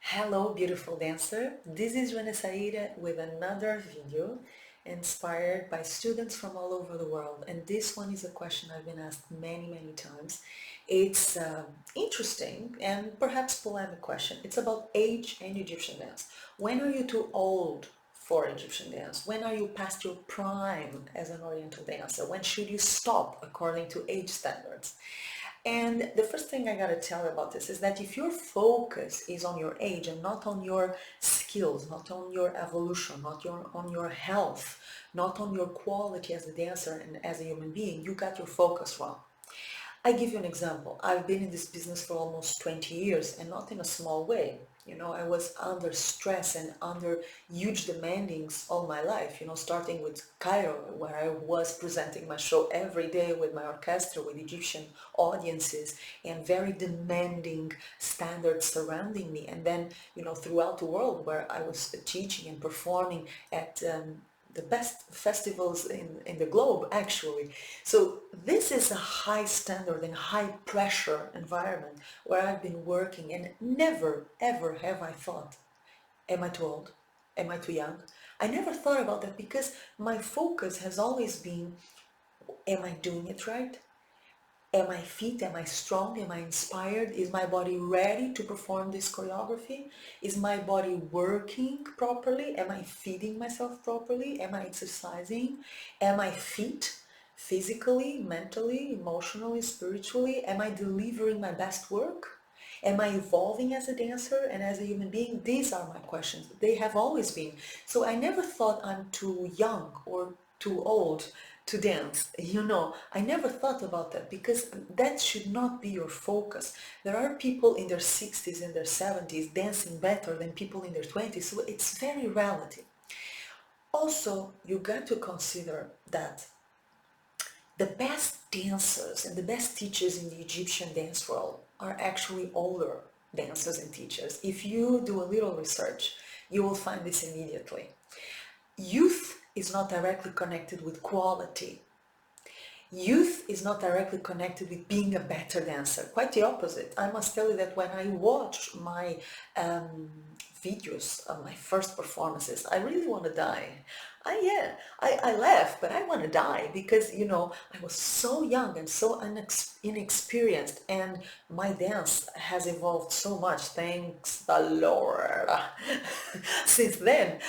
Hello beautiful dancer, this is Joana Saahirah with another video inspired by students from all over the world, and this one is a question I've been asked many times. It's interesting and perhaps polemic question. It's about age and Egyptian dance. When are you too old for Egyptian dance? When are you past your prime as an Oriental dancer? When should you stop according to age standards? And the first thing I gotta tell you about this is that if your focus is on your age and not on your skills, not on your evolution, on your health, not on your quality as a dancer and as a human being, you got your focus wrong. I give you an example. I've been in this business for almost 20 years and not in a small way. I was under stress and under huge demandings all my life, starting with Cairo, where I was presenting my show every day with my orchestra, with Egyptian audiences, and very demanding standards surrounding me. And then, throughout the world where I was teaching and performing at the best festivals in the globe, actually. So this is a high standard and high pressure environment where I've been working, and never ever have I thought, am I too old? Am I too young? I never thought about that because my focus has always been, am I doing it right? Am I fit? Am I strong? Am I inspired? Is my body ready to perform this choreography? Is my body working properly? Am I feeding myself properly? Am I exercising? Am I fit? Physically, mentally, emotionally, spiritually? Am I delivering my best work? Am I evolving as a dancer and as a human being? These are my questions. They have always been. So I never thought I'm too young or too old to dance. I never thought about that because that should not be your focus. There are people in their 60s and their 70s dancing better than people in their 20s, so it's very relative. Also, you got to consider that the best dancers and the best teachers in the Egyptian dance world are actually older dancers and teachers. If you do a little research, you will find this immediately. Youth is not directly connected with quality. Youth is not directly connected with being a better dancer. Quite the opposite. I must tell you that when I watch my videos of my first performances, I really want to die. I laugh, but I want to die because, I was so young and so inexperienced, and my dance has evolved so much, thanks the Lord, since then,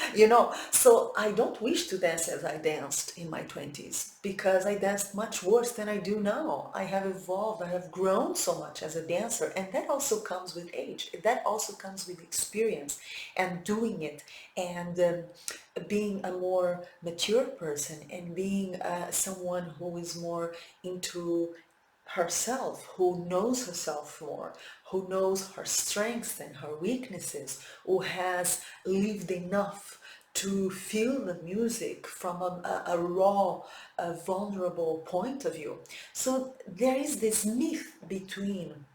So I don't wish to dance as I danced in my 20s because I danced much worse than I do now. I have evolved, I have grown so much as a dancer, and that also comes with age. That also comes with experience and doing it, and being a more mature person, and being someone who is more into herself, who knows herself more, who knows her strengths and her weaknesses, who has lived enough to feel the music from a raw, vulnerable point of view. So there is this myth between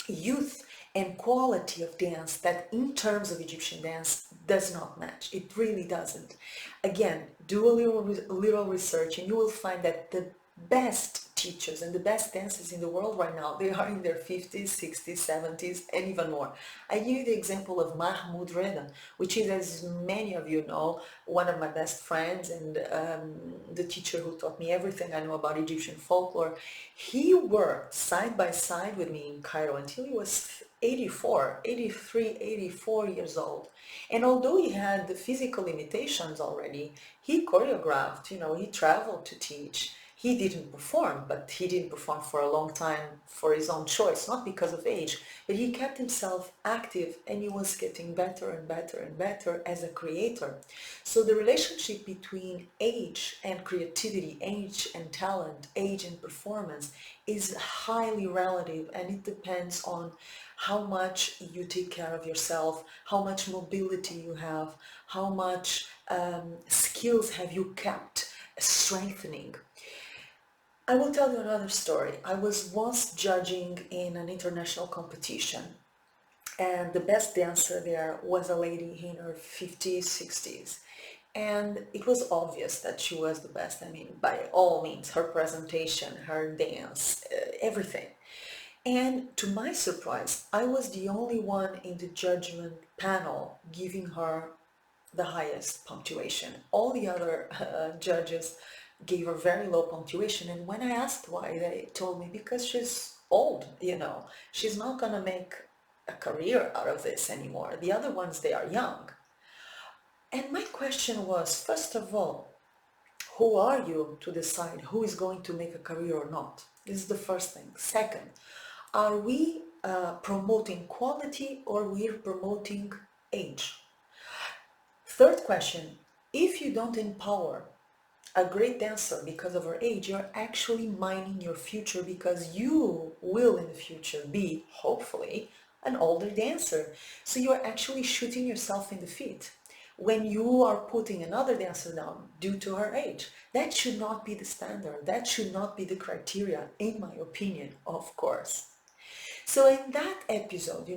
youth and quality of dance that in terms of Egyptian dance does not match. It really doesn't. Again, do a little research and you will find that the best teachers and the best dancers in the world right now, they are in their 50s, 60s, 70s, and even more. I give you the example of Mahmoud Reda, which is, as many of you know, one of my best friends and the teacher who taught me everything I know about Egyptian folklore. He worked side by side with me in Cairo until he was 84, 83, 84 years old. And although he had the physical limitations already, he choreographed, he traveled to teach. He didn't perform, but he didn't perform for a long time for his own choice, not because of age, but he kept himself active and he was getting better and better and better as a creator. So the relationship between age and creativity, age and talent, age and performance is highly relative, and it depends on how much you take care of yourself, how much mobility you have, how much skills have you kept strengthening. I will tell you another story. I was once judging in an international competition, and the best dancer there was a lady in her 50s, 60s. And it was obvious that she was the best. I mean, by all means, her presentation, her dance, everything. And to my surprise, I was the only one in the judgment panel giving her the highest punctuation. All the other judges gave her very low punctuation, and when I asked why, they told me because she's old, she's not gonna make a career out of this anymore. The other ones, they are young. And my question was, first of all, who are you to decide who is going to make a career or not? This is the first thing. Second, are we promoting quality or we're promoting age? Third question, if you don't empower a great dancer because of her age, you're actually mining your future, because you will in the future be, hopefully, an older dancer. So you're actually shooting yourself in the feet when you are putting another dancer down due to her age. That should not be the standard. That should not be the criteria, in my opinion, of course. So in that episode,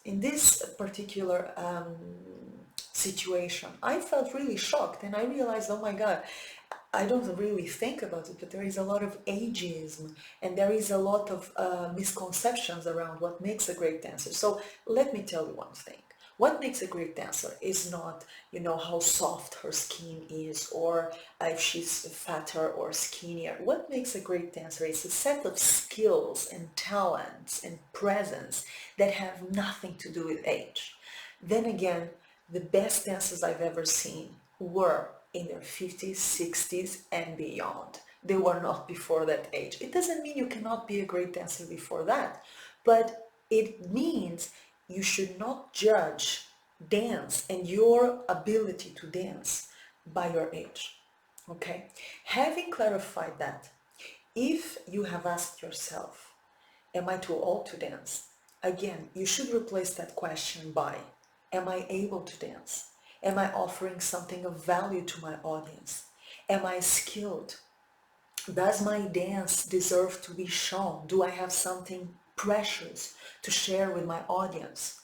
in this particular situation, I felt really shocked, and I realized, oh my God, I don't really think about it, but there is a lot of ageism and there is a lot of misconceptions around what makes a great dancer. So let me tell you one thing. What makes a great dancer is not, how soft her skin is, or if she's fatter or skinnier. What makes a great dancer is a set of skills and talents and presence that have nothing to do with age. Then again, the best dancers I've ever seen were in their 50s, 60s, and beyond. They were not before that age. It doesn't mean you cannot be a great dancer before that, but it means you should not judge dance and your ability to dance by your age. Okay? Having clarified that, if you have asked yourself, am I too old to dance? Again, you should replace that question by, am I able to dance? Am I offering something of value to my audience? Am I skilled? Does my dance deserve to be shown? Do I have something precious to share with my audience?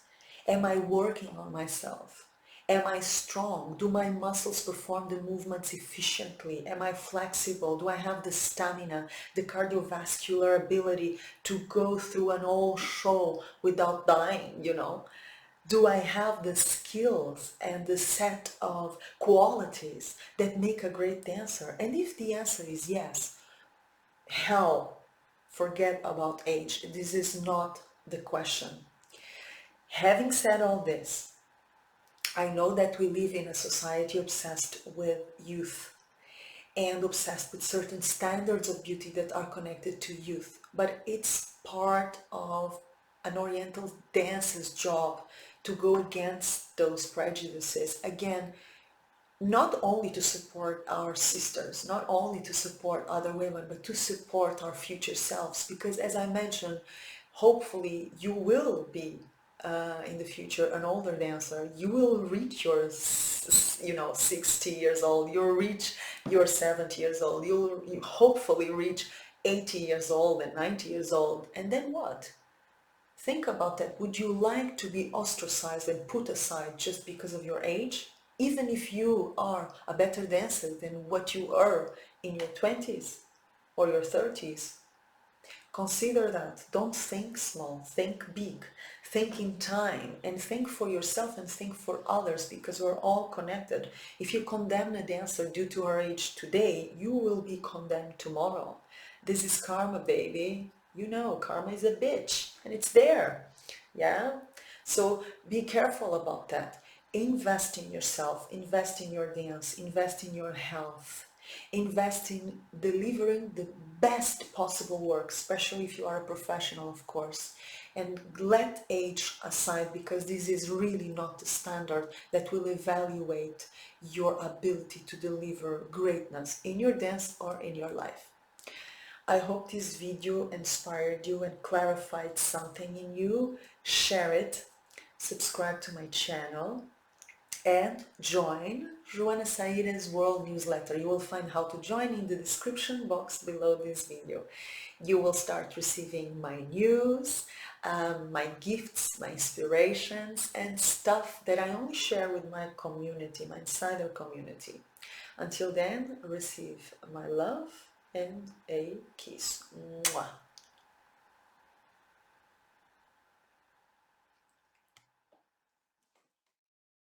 Am I working on myself? Am I strong? Do my muscles perform the movements efficiently? Am I flexible? Do I have the stamina, the cardiovascular ability to go through an whole show without dying, Do I have the skills and the set of qualities that make a great dancer? And if the answer is yes, hell, forget about age. This is not the question. Having said all this, I know that we live in a society obsessed with youth and obsessed with certain standards of beauty that are connected to youth, but it's part of an Oriental dancer's job to go against those prejudices. Again, not only to support our sisters, not only to support other women, but to support our future selves, because as I mentioned, hopefully you will be in the future an older dancer. You will reach your 60 years old, you'll reach your 70 years old, you hopefully reach 80 years old and 90 years old, and then what? Think about that. Would you like to be ostracized and put aside just because of your age? Even if you are a better dancer than what you are in your 20s or your 30s. Consider that. Don't think small, think big. Think in time, and think for yourself and think for others, because we're all connected. If you condemn a dancer due to her age today, you will be condemned tomorrow. This is karma, baby. Karma is a bitch, and it's there. Yeah? So be careful about that. Invest in yourself, invest in your dance, invest in your health, invest in delivering the best possible work, especially if you are a professional, of course. And let age aside, because this is really not the standard that will evaluate your ability to deliver greatness in your dance or in your life. I hope this video inspired you and clarified something in you. Share it, subscribe to my channel, and join Joana Saahirah's World Newsletter. You will find how to join in the description box below this video. You will start receiving my news, my gifts, my inspirations, and stuff that I only share with my community, my insider community. Until then, receive my love and a kiss. Mwah.